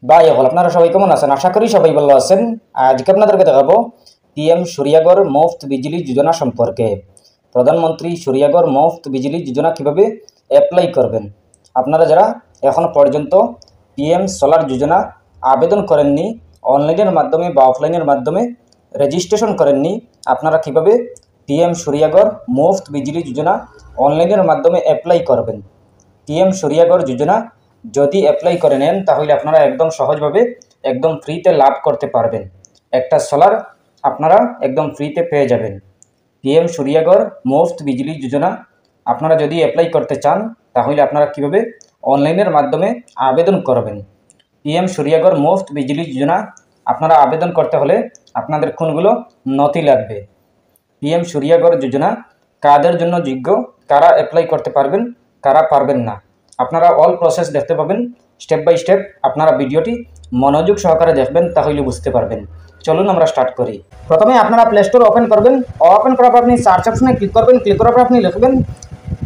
ভাই হল আপনারা সবাই কেমন আছেন? আশা করি সবাই ভালো আছেন। আজকে আপনাদেরকে দেখাবো পিএম সূর্যাগর মুফত বিজলি যোজনা সম্পর্কে। প্রধানমন্ত্রী সূর্যাগর মুফত বিজলি যোজনা কিভাবে অ্যাপ্লাই করবেন। আপনারা যারা এখন পর্যন্ত পিএম সোলার যোজনা আবেদন করেননি, অনলাইনের মাধ্যমে বা অফলাইনের মাধ্যমে রেজিস্ট্রেশন করেননি, আপনারা কিভাবে পিএম সূর্যাগর মুফত বিজলি যোজনা অনলাইনের মাধ্যমে অ্যাপ্লাই করবেন। পিএম সূর্যাগর যোজনা যদি অ্যাপ্লাই করে নেন তাহলে আপনারা একদম সহজভাবে একদম ফ্রিতে লাভ করতে পারবেন। একটা সোলার আপনারা একদম ফ্রিতে পেয়ে যাবেন। পিএম সূর্যাগর মুফত বিজলি যোজনা আপনারা যদি অ্যাপ্লাই করতে চান তাহলে আপনারা কিভাবে অনলাইনের মাধ্যমে আবেদন করবেন। পিএম সূর্যাগর মুফত বিজলি যোজনা আপনারা আবেদন করতে হলে আপনাদের কোনগুলো নথি লাগবে। পিএম সূর্যাগর যোজনা কাদের জন্য যোগ্য, কারা অ্যাপ্লাই করতে পারবেন, কারা পারবেন না, আপনারা অল প্রসেস দেখতে পাবেন। স্টেপ বাই স্টেপ আপনারা ভিডিওটি মনোযোগ সহকারে দেখবেন, তাহলে বুঝতে পারবেন। চলুন আমরা স্টার্ট করি। প্রথমে আপনারা প্লে স্টোর ওপেন করবেন। ওপেন করার পর আপনি সার্চ অপশনে ক্লিক করবেন। ক্লিক করার পর আপনি লিখবেন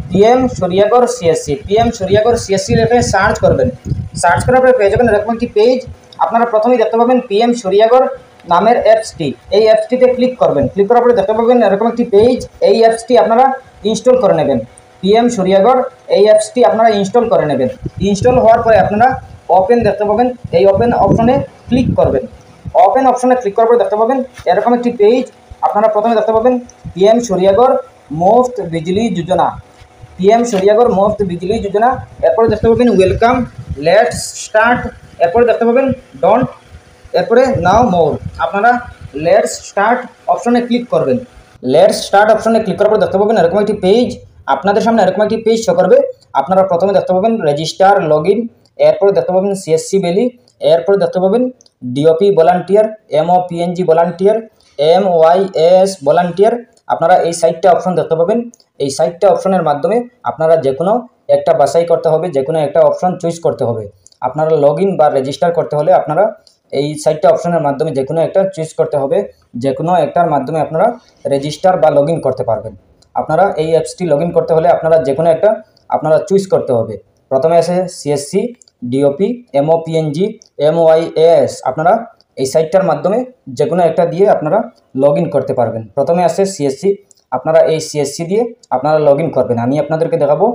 পিএম সূর্যাগর সিএসসি। পিএম সূর্যাগর সিএসসি লিখে সার্চ করবেন। সার্চ করার পরে পেয়ে যাবেন এরকম একটি পেজ। আপনারা প্রথমেই দেখতে পাবেন পিএম সূর্যাগর নামের অ্যাপসটি। এই অ্যাপসটিতে ক্লিক করবেন। ক্লিক করার পরে দেখতে পাবেন এরকম একটি পেজ। এই অ্যাপসটি আপনারা ইনস্টল করে নেবেন। পিএম সূর্যাগর এই অ্যাপসটি আপনারা ইনস্টল করে নেবেন। ইনস্টল হওয়ার পরে আপনারা ওপেন দেখতে পাবেন। এই ওপেন অপশনে ক্লিক করবেন। ওপেন অপশনে ক্লিক করার পরে দেখতে পাবেন এরকম একটি পেজ। আপনারা প্রথমে দেখতে পাবেন পিএম সূর্যাগর মুফত বিজলি যোজনা। পিএম সূর্যাগর মুফত বিজলি যোজনা। এরপরে দেখতে পাবেন ওয়েলকাম, লেটস স্টার্ট। এরপরে দেখতে পাবেন ডোন্ট, এরপরে নাও মোর। আপনারা লেটস স্টার্ট অপশনে ক্লিক করবেন। লেটস স্টার্ট অপশনে ক্লিক করার পর দেখতে পাবেন এরকম একটি পেজ। আপনাদের সামনে এরকম একটি পেজ শো করবে। আপনারা প্রথমে দেখতে পাবেন রেজিস্টার, লগ ইন, এরপরে দেখতে পাবেন সিএসসি ভ্যালি, এরপরে দেখতে পাবেন ডিওপি ভলান্টিয়ার, এমওপিএনজি ভলান্টিয়ার, এমওয়াইএস ভলান্টিয়ার। আপনারা এই সাইটটা অপশন দেখতে পাবেন। এই সাইটটা অপশনের মাধ্যমে আপনারা যে কোনো একটা বাছাই করতে হবে, যে কোনো একটা অপশন চুজ করতে হবে। আপনারা লগ ইন বা রেজিস্টার করতে হলে আপনারা এই সাইটটা অপশনের মাধ্যমে যে কোনো একটা চুজ করতে হবে। যে কোনো একটার মাধ্যমে আপনারা রেজিস্টার বা লগ ইন করতে পারবেন। আপনারা এই অ্যাপসটি লগ ইন করতে হলে আপনারা যে কোনো একটা আপনারা চুজ করতে হবে। প্রথমে আছে সিএসসি, ডিওপি, এমওপিএনজি, এমওয়াইএস। আপনারা এই সাইটটার মাধ্যমে যে কোনো একটা দিয়ে আপনারা লগ ইন করতে পারবেন। প্রথমে আছে সিএসসি। আপনারা এই সিএসসি দিয়ে আপনারা লগ ইন করবেন। আমি আপনাদেরকে দেখাবো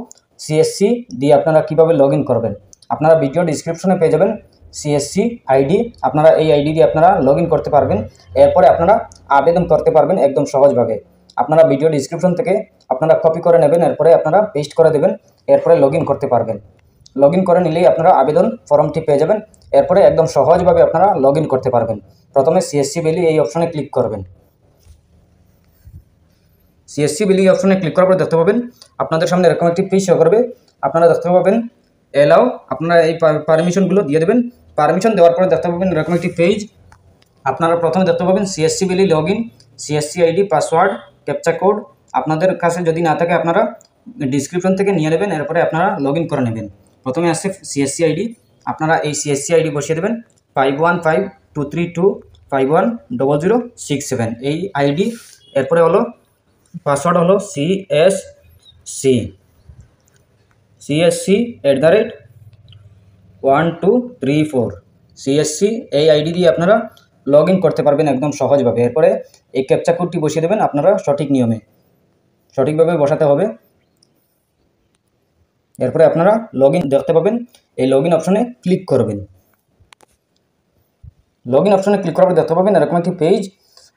সিএসসি দিয়ে আপনারা কীভাবে লগ ইন করবেন। আপনারা ভিডিও ডিসক্রিপশনে পেয়ে যাবেন সিএসসি আইডি। আপনারা এই আইডি দিয়ে আপনারা লগ ইন করতে পারবেন। এরপরে আপনারা আবেদন করতে পারবেন একদম সহজভাবে। আপনারা ভিডিও ডিসক্রিপশন থেকে আপনারা কপি করে নেবেন, এরপরে আপনারা পেস্ট করে দেবেন, এরপরে লগ ইন করতে পারবেন। লগ ইন করে নিলেই আপনারা আবেদন ফর্মটি পেয়ে যাবেন। এরপরে একদম সহজভাবে আপনারা লগ ইন করতে পারবেন। প্রথমে সিএসসি ভ্যালি এই অপশনে ক্লিক করবেন। সিএসসি ভ্যালি অপশনে ক্লিক করার পর দেখতে পাবেন আপনাদের সামনে এরকম একটি পেজ শো করবে। আপনারা দেখতে পাবেন এলাও, আপনারা এই পারমিশনগুলো দিয়ে দেবেন। পারমিশন দেওয়ার পরে দেখতে পাবেন এরকম একটি পেজ। আপনারা প্রথমে দেখতে পাবেন CSC valley log in, CSC ID, password, captcha code. আপনাদের কাছে যদি না থাকে আপনারা ডিসক্রিপশন থেকে নিয়ে নেবেন, এরপরে আপনারা লগ ইন করে নেবেন। প্রথমে আসছে সিএসসি আইডি। আপনারা এই সিএসসি আইডি বসিয়ে দেবেন 515232510067 এই আইডি। এরপরে হলো পাসওয়ার্ড হলো CSC@1234 সিএসসি। এই আইডি দিয়ে আপনারা লগ ইন করতে পারবেন একদম সহজভাবে। এরপরে এই ক্যাপচা কোডটি বসিয়ে দেবেন আপনারা সঠিক নিয়মে, সঠিকভাবে বসাতে হবে। এরপরে আপনারা লগ ইন দেখতে পাবেন। এই লগ ইন অপশনে ক্লিক করবেন। লগ ইন অপশনে ক্লিক করার পর দেখতে পাবেন এরকম একটি পেজ।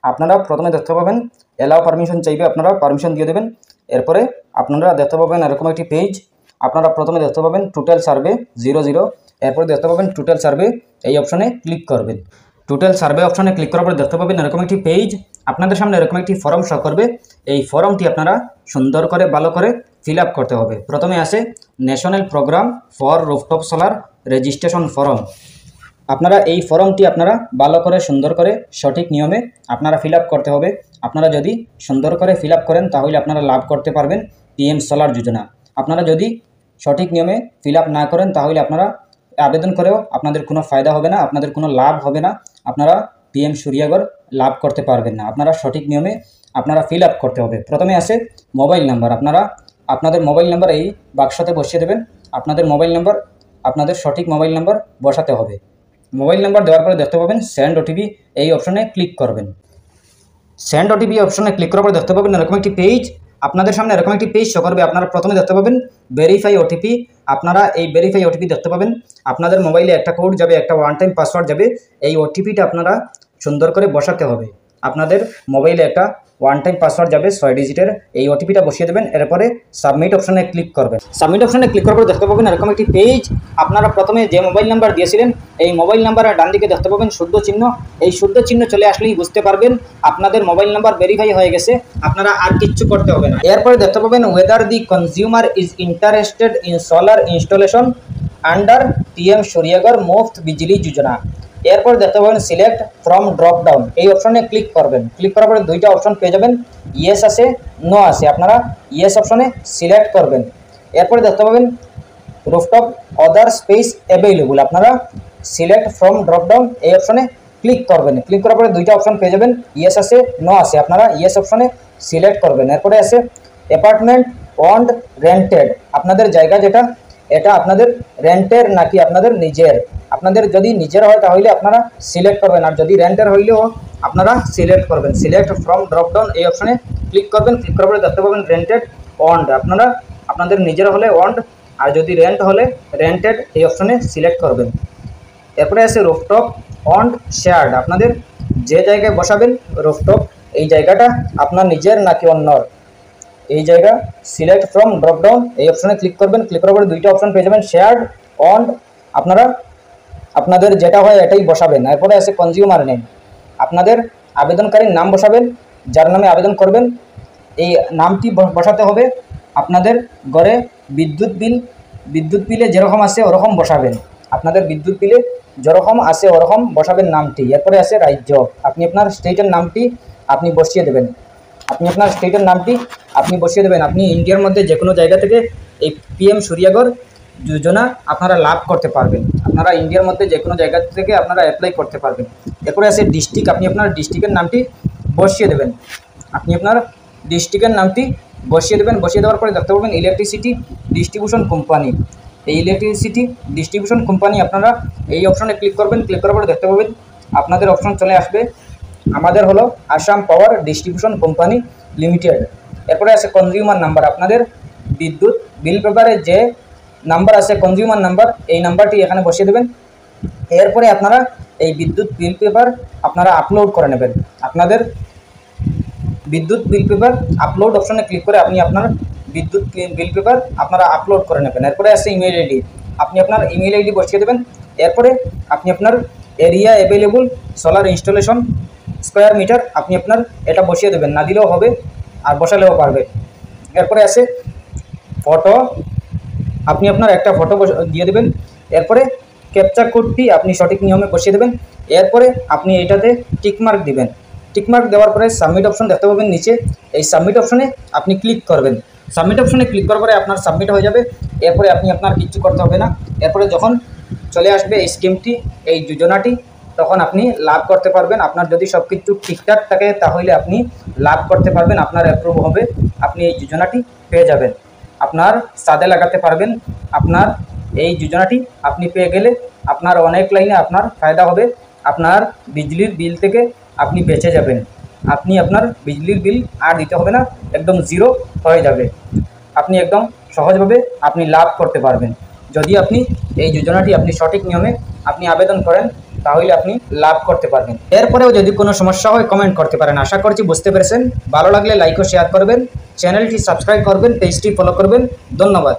আপনারা প্রথমে দেখতে পাবেন এলাও পারমিশন চাইবে, আপনারা পারমিশন দিয়ে দেবেন। এরপরে আপনারা দেখতে পাবেন এরকম একটি পেজ। আপনারা প্রথমে দেখতে পাবেন টোটাল সার্ভে 00। এরপরে দেখতে পাবেন টোটাল সার্ভে এই অপশনে ক্লিক করবেন। টোটাল সার্ভে অপশনে ক্লিক করার পর দেখতে পাবেন এরকম একটি পেজ। আপনাদের সামনে এরকম একটি ফর্ম শো করবে। এই ফর্মটি আপনারা সুন্দর করে ভালো করে ফিল আপ করতে হবে। প্রথমে আছে national program for rooftop solar registration form. আপনারা এই ফর্মটি আপনারা ভালো করে সুন্দর করে সঠিক নিয়মে আপনারা ফিল আপ করতে হবে। আপনারা যদি সুন্দর করে ফিল আপ করেন তাহলে আপনারা লাভ করতে পারবেন পিএম সোলার যোজনা। আপনারা যদি সঠিক নিয়মে ফিল আপ না করেন তাহলে আপনারা আবেদন করেও আপনাদের কোনো ফায়দা হবে না, আপনাদের কোনো লাভ হবে না। আপনারা পিএম সূর্যাগর লাভ করতে পারবেন না। আপনারা সঠিক নিয়মে আপনারা ফিল আপ করতে হবে। প্রথমে আছে মোবাইল নাম্বার। আপনারা আপনাদের মোবাইল নাম্বার এই বাক্সতে বসিয়ে দেবেন। আপনাদের মোবাইল নাম্বার, আপনাদের সঠিক মোবাইল নাম্বার বসাতে হবে। মোবাইল নাম্বার দেওয়ার পরে দেখতে পাবেন সেন্ড ওটিপি, এই অপশনে ক্লিক করবেন। সেন্ড ওটিপি অপশনে ক্লিক করার পর দেখতে পাবেন এরকম একটি পেজ, আপনাদের সামনে এরকম একটি পেজ শো করবে। আপনারা প্রথমে দেখতে পাবেন ভেরিফাই ওটিপি, আপনারা এই ভেরিফাই ওটিপি দেখতে পাবেন। আপনাদের মোবাইলে একটা কোড যাবে, একটা ওয়ান টাইম পাসওয়ার্ড যাবে, এই ওটিপিটা আপনারা সুন্দর করে বসাতে হবে। আপনাদের মোবাইলে একটা ওয়ান টাইম পাসওয়ার্ড যাবে 6 ডিজিটের, এই ওটিপিটা বসিয়ে দেবেন। এরপরে সাবমিট অপশনে ক্লিক করবেন। সাবমিট অপশনে ক্লিক করার পর দেখতে পাবেন এরকম একটি পেজ, আপনারা প্রথমে যে মোবাইল নাম্বার দিয়েছিলেন এই মোবাইল নাম্বারের ডান দিকে দেখতে পাবেন শুদ্ধ চিহ্ন, এই শুদ্ধ চিহ্ন চলে আসলেই বুঝতে পারবেন আপনাদের মোবাইল নাম্বার ভেরিফাই হয়ে গেছে, আপনারা আর কিচ্ছু করতে হবে না। এরপরে দেখতে পাবেন whether the consumer is interested in solar installation under PM Suryaghar Muft Bijli Yojana. এরপর দেখতে পাবেন সিলেক্ট ফ্রম ড্রপ ডাউন, এই অপশনে ক্লিক করবেন। ক্লিক করার পরে দুইটা অপশন পেয়ে যাবেন, ইয়েস আছে, নো আছে, আপনারা ইয়েস অপশনে সিলেক্ট করবেন। এরপরে দেখতে পাবেন রুফটপ অদার স্পেস অ্যাভেলেবল, আপনারা সিলেক্ট ফ্রম ড্রপ ডাউন এই অপশনে ক্লিক করবেন। ক্লিক করার পরে দুইটা অপশন পেয়ে যাবেন, ইয়েস আছে, নো আছে, আপনারা ইয়েস অপশনে সিলেক্ট করবেন। এরপরে আছে অ্যাপার্টমেন্ট ওন্ড রেন্টেড, আপনাদের জায়গা যেটা এটা আপনাদের রেন্টের নাকি আপনাদের নিজের। আপনাদের যদি নিজের হয় তাহলে আপনারা সিলেক্ট করবেন, আর যদি রেন্টের হইলেও আপনারা সিলেক্ট করবেন। সিলেক্ট ফ্রম ড্রপ ডাউন এই অপশনে ক্লিক করবেন। ক্লিক করার পরে দেখতে পাবেন রেন্টেড ওন্ড, আপনারা আপনাদের নিজের হলে ওন্ড, আর যদি রেন্ট হলে রেন্টেড এই অপশনে সিলেক্ট করবেন। এরপরে আছে রুফটপ ওন্ড শেয়ার্ড, আপনাদের যে জায়গায় বসাবেন রুফটপ এই জায়গাটা আপনার নিজের নাকি অন্যর, এই জায়গা সিলেক্ট ফ্রম ড্রপ ডাউন এই অপশনে ক্লিক করবেন। ক্লিক করার পরে দুইটা অপশন পেয়ে যাবেন শেয়ার্ড ওন্ড, আপনারা আপনাদের যেটা হয় এটাই বসাবেন। এরপরে আছে কনজিউমার নেম, আপনাদের আবেদনকারীর নাম বসাবেন, যার নামে আবেদন করবেন এই নামটি বসাতে হবে। আপনাদের ঘরে বিদ্যুৎ বিলে যেরকম আছে ওরকম বসাবেন, আপনাদের বিদ্যুৎ বিলে যেরকম আছে ওরকম বসাবেন নামটি। এরপরে আছে রাজ্য, আপনি আপনার স্টেটের নামটি আপনি বসিয়ে দেবেন, আপনার স্টেটের নামটি আপনি বসিয়ে দেবেন। আপনি ইন্ডিয়ার মধ্যে যে কোনো জায়গা থেকে এই পিএম সূর্যঘর যোজনা আপনারা লাভ করতে পারবেন, আপনারা ইন্ডিয়ার মধ্যে যে কোনো জায়গা থেকে আপনারা অ্যাপ্লাই করতে পারবেন। এরপরে আছে ডিস্ট্রিক্ট, আপনি আপনার ডিস্ট্রিক্টের নামটি বসিয়ে দেবেন, আপনি আপনার ডিস্ট্রিক্টের নামটি বসিয়ে দেবেন। বসিয়ে দেওয়ার পরে দেখতে পাবেন ইলেকট্রিসিটি ডিস্ট্রিবিউশন কোম্পানি, এই ইলেকট্রিসিটি ডিস্ট্রিবিউশন কোম্পানি আপনারা এই অপশনে ক্লিক করবেন। ক্লিক করার পরে দেখতে পাবেন আপনাদের অপশন চলে আসবে, আমাদের হলো Assam power distribution company limited. এরপরে আছে কনজিউমার নাম্বার, আপনাদের বিদ্যুৎ বিল পেপারে যে নাম্বার আছে কনজিউমার নাম্বার, এই নাম্বারটি এখানে বসিয়ে দেবেন। এরপরে আপনারা এই বিদ্যুৎ বিল পেপার আপনারা আপলোড করে নেবেন, আপনাদের বিদ্যুৎ বিল পেপার আপলোড অপশনে ক্লিক করে আপনি আপনার বিদ্যুৎ বিল পেপার আপনারা আপলোড করে নেবেন। এরপরে আছে ইমেল আইডি, আপনি আপনার ইমেল আইডি বসিয়ে দেবেন। এরপরে আপনি আপনার area available solar installation square metre আপনি আপনার এটা বসিয়ে দেবেন, না দিলেও হবে আর বসালেও পারবে। এরপরে আছে ফটো, আপনি আপনার একটা ফটো দিয়ে দেবেন। এরপরে ক্যাপচা কোডটি আপনি সঠিক নিয়মে বসিয়ে দেবেন। এরপরে আপনি এটাতে টিকমার্ক দিবেন। টিকমার্ক দেওয়ার পরে সাবমিট অপশন দেখতে পাবেন নিচে, এই সাবমিট অপশনে আপনি ক্লিক করবেন। সাবমিট অপশনে ক্লিক করার পরে আপনার সাবমিট হয়ে যাবে। এরপরে আপনি আপনার কিচ্ছু করতে হবে না। এরপরে যখন চলে আসবে এই স্কিমটি, এই যোজনাটি, তখন আপনি লাভ করতে পারবেন। আপনার যদি সব কিছু ঠিকঠাক থাকে তাহলে আপনি লাভ করতে পারবেন, আপনার অ্যাপ্রুভ হবে, আপনি এই যোজনাটি পেয়ে যাবেন, আপনার ছাদে লাগাতে পারবেন। আপনার এই যোজনাটি আপনি পেয়ে গেলে আপনার অনেক লাইনে আপনার ফায়দা হবে, আপনার বিজলির বিল থেকে আপনি বেঁচে যাবেন, আপনি আপনার বিজলির বিল আর দিতে হবে না, একদম জিরো হয়ে যাবে, আপনি একদম সহজভাবে আপনি লাভ করতে পারবেন। যদি আপনি এই যোজনাটি আপনি সঠিক নিয়মে আপনি আবেদন করেন তাহলে আপনি লাভ করতে পারবেন। এরপরেও যদি কোনো সমস্যা হয় কমেন্ট করতে পারেন। আশা করছি বুঝতে পেরেছেন। ভালো লাগলে লাইক ও শেয়ার করবেন, চ্যানেলটি সাবস্ক্রাইব করবেন, পেজটি ফলো করবেন। ধন্যবাদ।